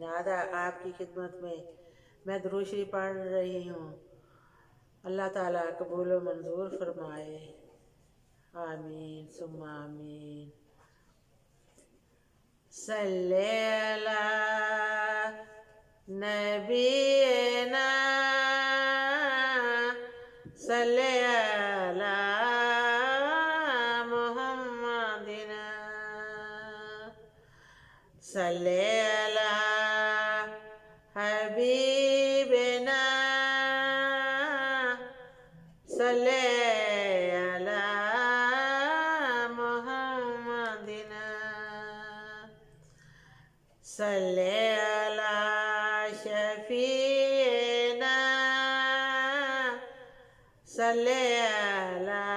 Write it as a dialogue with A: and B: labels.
A: आज आपकी खिदमत में मैं दुरूद शरीफ पढ़ रही हूँ। अल्लाह ताला कबूल व मंजूर फरमाए। आमीन सुम्मा आमीन। सल्ले अला नबीना सल्ले अला मुहम्मदिना सल्ले अला हबीबिना सल्ले अला मुहम्मदिना सल्ले अला शफीना सल्ले अला